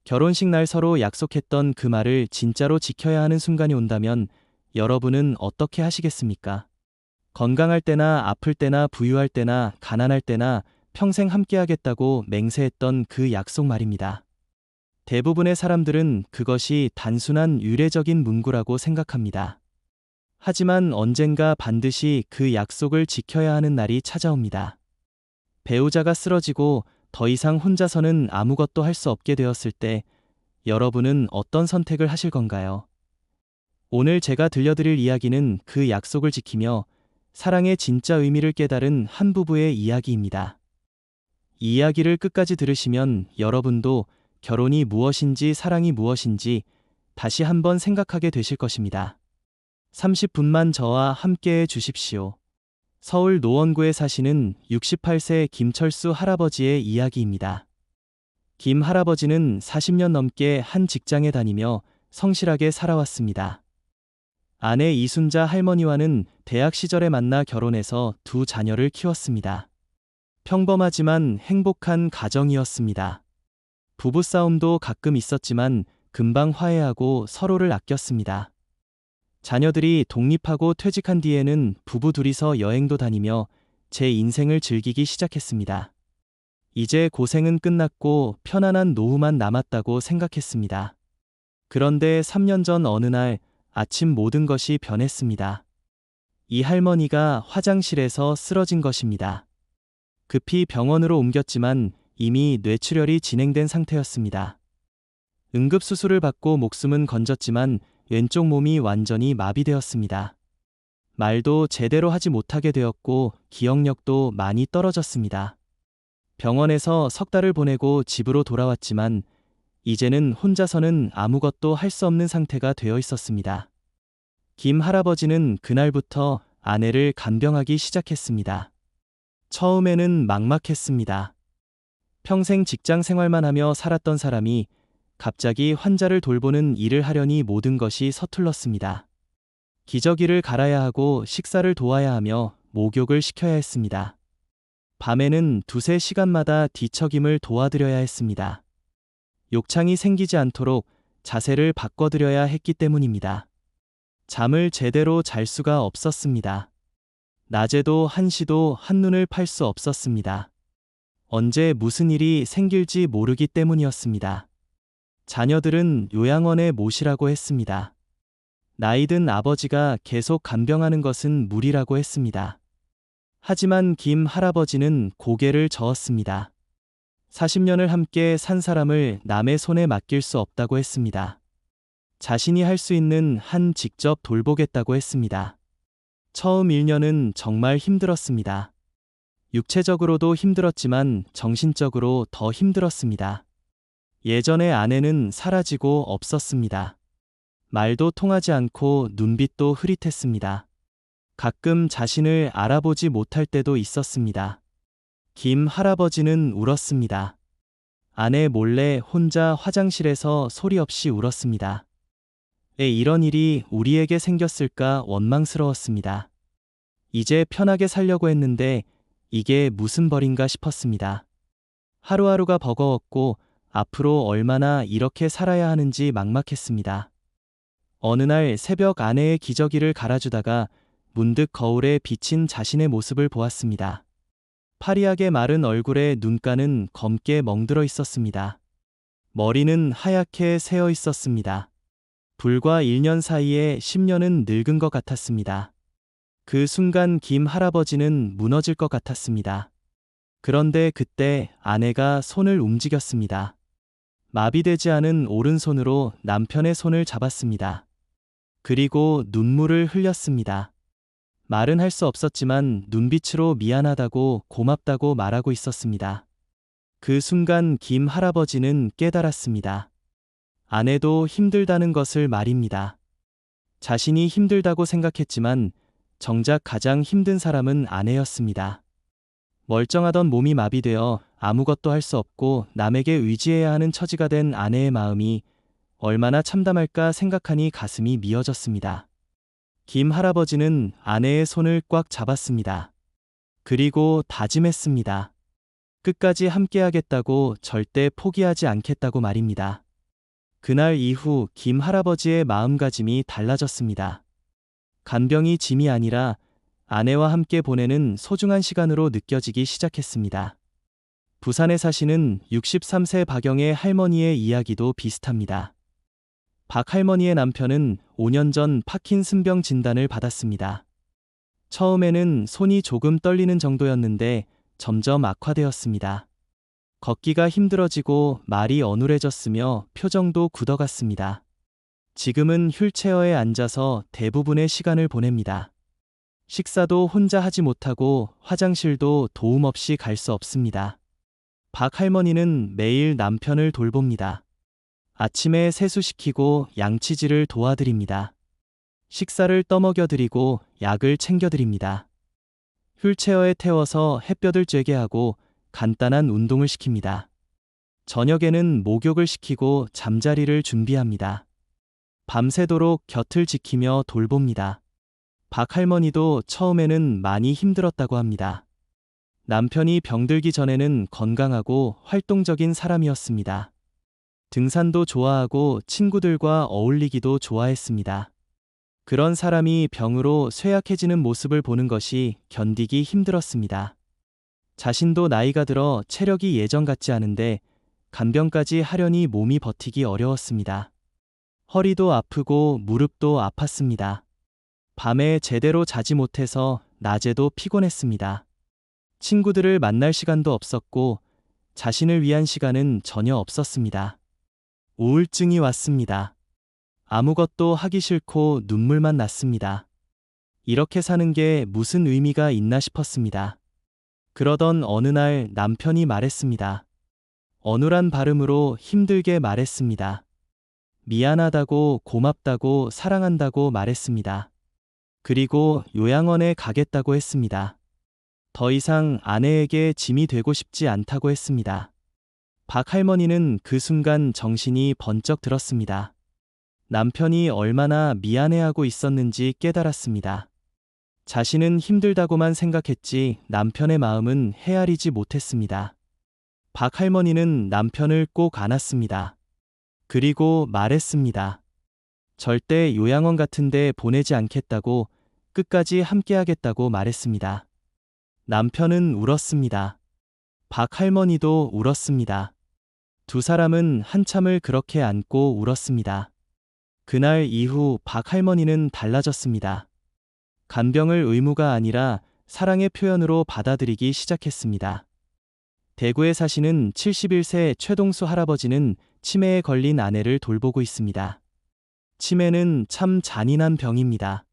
결혼식 날 서로 약속했던 그 말을 진짜로 지켜야 하는 순간이 온다면 여러분은 어떻게 하시겠습니까? 건강할 때나 아플 때나 부유할 때나 가난할 때나 평생 함께하겠다고 맹세했던 그 약속 말입니다. 대부분의 사람들은 그것이 단순한 유례적인 문구라고 생각합니다. 하지만 언젠가 반드시 그 약속을 지켜야 하는 날이 찾아옵니다. 배우자가 쓰러지고 더 이상 혼자서는 아무것도 할 수 없게 되었을 때 여러분은 어떤 선택을 하실 건가요? 오늘 제가 들려드릴 이야기는 그 약속을 지키며 사랑의 진짜 의미를 깨달은 한 부부의 이야기입니다. 이 이야기를 끝까지 들으시면 여러분도 결혼이 무엇인지 사랑이 무엇인지 다시 한번 생각하게 되실 것입니다. 30분만 저와 함께 해 주십시오. 서울 노원구에 사시는 68세 김철수 할아버지의 이야기입니다. 김 할아버지는 40년 넘게 한 직장에 다니며 성실하게 살아왔습니다. 아내 이순자 할머니와는 대학 시절에 만나 결혼해서 두 자녀를 키웠습니다. 평범하지만 행복한 가정이었습니다. 부부싸움도 가끔 있었지만 금방 화해하고 서로를 아꼈습니다. 자녀들이 독립하고 퇴직한 뒤에는 부부 둘이서 여행도 다니며 제 인생을 즐기기 시작했습니다. 이제 고생은 끝났고 편안한 노후만 남았다고 생각했습니다. 그런데 3년 전 어느 날 아침 모든 것이 변했습니다. 이 할머니가 화장실에서 쓰러진 것입니다. 급히 병원으로 옮겼지만 이미 뇌출혈이 진행된 상태였습니다. 응급수술을 받고 목숨은 건졌지만 왼쪽 몸이 완전히 마비되었습니다. 말도 제대로 하지 못하게 되었고 기억력도 많이 떨어졌습니다. 병원에서 석 달을 보내고 집으로 돌아왔지만 이제는 혼자서는 아무것도 할 수 없는 상태가 되어 있었습니다. 김 할아버지는 그날부터 아내를 간병하기 시작했습니다. 처음에는 막막했습니다. 평생 직장 생활만 하며 살았던 사람이 갑자기 환자를 돌보는 일을 하려니 모든 것이 서툴렀습니다. 기저귀를 갈아야 하고 식사를 도와야 하며 목욕을 시켜야 했습니다. 밤에는 두세 시간마다 뒤척임을 도와드려야 했습니다. 욕창이 생기지 않도록 자세를 바꿔드려야 했기 때문입니다. 잠을 제대로 잘 수가 없었습니다. 낮에도 한시도 한눈을 팔 수 없었습니다. 언제 무슨 일이 생길지 모르기 때문이었습니다. 자녀들은 요양원에 모시라고 했습니다. 나이든 아버지가 계속 간병하는 것은 무리라고 했습니다. 하지만 김 할아버지는 고개를 저었습니다. 40년을 함께 산 사람을 남의 손에 맡길 수 없다고 했습니다. 자신이 할 수 있는 한 직접 돌보겠다고 했습니다. 처음 1년은 정말 힘들었습니다. 육체적으로도 힘들었지만 정신적으로 더 힘들었습니다. 예전의 아내는 사라지고 없었습니다. 말도 통하지 않고 눈빛도 흐릿했습니다. 가끔 자신을 알아보지 못할 때도 있었습니다. 김 할아버지는 울었습니다. 아내 몰래 혼자 화장실에서 소리 없이 울었습니다. 왜 이런 일이 우리에게 생겼을까 원망스러웠습니다. 이제 편하게 살려고 했는데 이게 무슨 벌인가 싶었습니다. 하루하루가 버거웠고 앞으로 얼마나 이렇게 살아야 하는지 막막했습니다. 어느 날 새벽 아내의 기저귀를 갈아주다가 문득 거울에 비친 자신의 모습을 보았습니다. 파리하게 마른 얼굴에 눈가는 검게 멍들어 있었습니다. 머리는 하얗게 새어 있었습니다. 불과 1년 사이에 10년은 늙은 것 같았습니다. 그 순간 김 할아버지는 무너질 것 같았습니다. 그런데 그때 아내가 손을 움직였습니다. 마비되지 않은 오른손으로 남편의 손을 잡았습니다. 그리고 눈물을 흘렸습니다. 말은 할 수 없었지만 눈빛으로 미안하다고 고맙다고 말하고 있었습니다. 그 순간 김 할아버지는 깨달았습니다. 아내도 힘들다는 것을 말입니다. 자신이 힘들다고 생각했지만 정작 가장 힘든 사람은 아내였습니다. 멀쩡하던 몸이 마비되어 아무것도 할 수 없고 남에게 의지해야 하는 처지가 된 아내의 마음이 얼마나 참담할까 생각하니 가슴이 미어졌습니다. 김 할아버지는 아내의 손을 꽉 잡았습니다. 그리고 다짐했습니다. 끝까지 함께하겠다고, 절대 포기하지 않겠다고 말입니다. 그날 이후 김 할아버지의 마음가짐이 달라졌습니다. 간병이 짐이 아니라 아내와 함께 보내는 소중한 시간으로 느껴지기 시작했습니다. 부산에 사시는 63세 박영애 할머니의 이야기도 비슷합니다. 박 할머니의 남편은 5년 전 파킨슨병 진단을 받았습니다. 처음에는 손이 조금 떨리는 정도였는데 점점 악화되었습니다. 걷기가 힘들어지고 말이 어눌해졌으며 표정도 굳어갔습니다. 지금은 휠체어에 앉아서 대부분의 시간을 보냅니다. 식사도 혼자 하지 못하고 화장실도 도움 없이 갈 수 없습니다. 박 할머니는 매일 남편을 돌봅니다. 아침에 세수시키고 양치질을 도와드립니다. 식사를 떠먹여드리고 약을 챙겨드립니다. 휠체어에 태워서 햇볕을 쬐게 하고 간단한 운동을 시킵니다. 저녁에는 목욕을 시키고 잠자리를 준비합니다. 밤새도록 곁을 지키며 돌봅니다. 박 할머니도 처음에는 많이 힘들었다고 합니다. 남편이 병들기 전에는 건강하고 활동적인 사람이었습니다. 등산도 좋아하고 친구들과 어울리기도 좋아했습니다. 그런 사람이 병으로 쇠약해지는 모습을 보는 것이 견디기 힘들었습니다. 자신도 나이가 들어 체력이 예전 같지 않은데 간병까지 하려니 몸이 버티기 어려웠습니다. 허리도 아프고 무릎도 아팠습니다. 밤에 제대로 자지 못해서 낮에도 피곤했습니다. 친구들을 만날 시간도 없었고 자신을 위한 시간은 전혀 없었습니다. 우울증이 왔습니다. 아무것도 하기 싫고 눈물만 났습니다. 이렇게 사는 게 무슨 의미가 있나 싶었습니다. 그러던 어느 날 남편이 말했습니다. 어눌한 발음으로 힘들게 말했습니다. 미안하다고, 고맙다고, 사랑한다고 말했습니다. 그리고 요양원에 가겠다고 했습니다. 더 이상 아내에게 짐이 되고 싶지 않다고 했습니다. 박 할머니는 그 순간 정신이 번쩍 들었습니다. 남편이 얼마나 미안해하고 있었는지 깨달았습니다. 자신은 힘들다고만 생각했지 남편의 마음은 헤아리지 못했습니다. 박 할머니는 남편을 꼭 안았습니다. 그리고 말했습니다. 절대 요양원 같은 데 보내지 않겠다고, 끝까지 함께하겠다고 말했습니다. 남편은 울었습니다. 박 할머니도 울었습니다. 두 사람은 한참을 그렇게 안고 울었습니다. 그날 이후 박 할머니는 달라졌습니다. 간병을 의무가 아니라 사랑의 표현으로 받아들이기 시작했습니다. 대구에 사시는 71세 최동수 할아버지는 치매에 걸린 아내를 돌보고 있습니다. 치매는 참 잔인한 병입니다.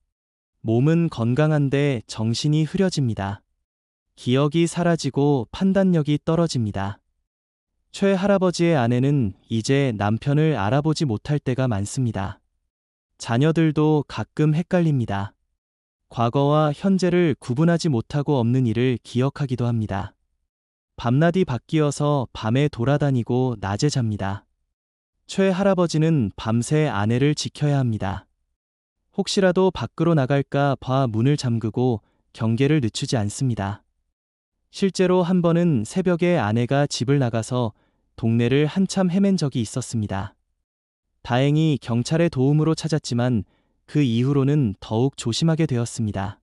몸은 건강한데 정신이 흐려집니다. 기억이 사라지고 판단력이 떨어집니다. 최 할아버지의 아내는 이제 남편을 알아보지 못할 때가 많습니다. 자녀들도 가끔 헷갈립니다. 과거와 현재를 구분하지 못하고 없는 일을 기억하기도 합니다. 밤낮이 바뀌어서 밤에 돌아다니고 낮에 잡니다. 최 할아버지는 밤새 아내를 지켜야 합니다. 혹시라도 밖으로 나갈까 봐 문을 잠그고 경계를 늦추지 않습니다. 실제로 한 번은 새벽에 아내가 집을 나가서 동네를 한참 헤맨 적이 있었습니다. 다행히 경찰의 도움으로 찾았지만 그 이후로는 더욱 조심하게 되었습니다.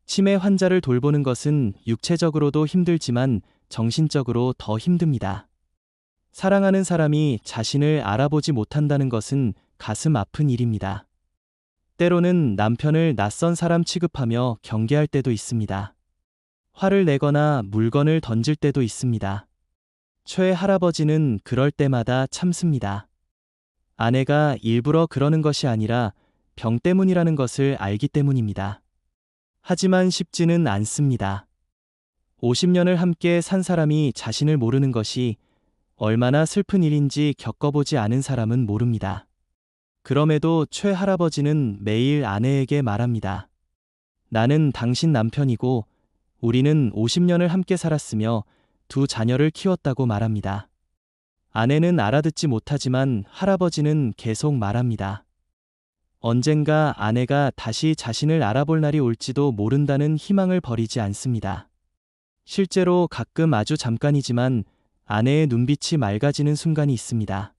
치매 환자를 돌보는 것은 육체적으로도 힘들지만 정신적으로 더 힘듭니다. 사랑하는 사람이 자신을 알아보지 못한다는 것은 가슴 아픈 일입니다. 때로는 남편을 낯선 사람 취급하며 경계할 때도 있습니다. 화를 내거나 물건을 던질 때도 있습니다. 최 할아버지는 그럴 때마다 참습니다. 아내가 일부러 그러는 것이 아니라 병 때문이라는 것을 알기 때문입니다. 하지만 쉽지는 않습니다. 50년을 함께 산 사람이 자신을 모르는 것이 얼마나 슬픈 일인지 겪어보지 않은 사람은 모릅니다. 그럼에도 최 할아버지는 매일 아내에게 말합니다. 나는 당신 남편이고 우리는 50년을 함께 살았으며 두 자녀를 키웠다고 말합니다. 아내는 알아듣지 못하지만 할아버지는 계속 말합니다. 언젠가 아내가 다시 자신을 알아볼 날이 올지도 모른다는 희망을 버리지 않습니다. 실제로 가끔 아주 잠깐이지만 아내의 눈빛이 맑아지는 순간이 있습니다.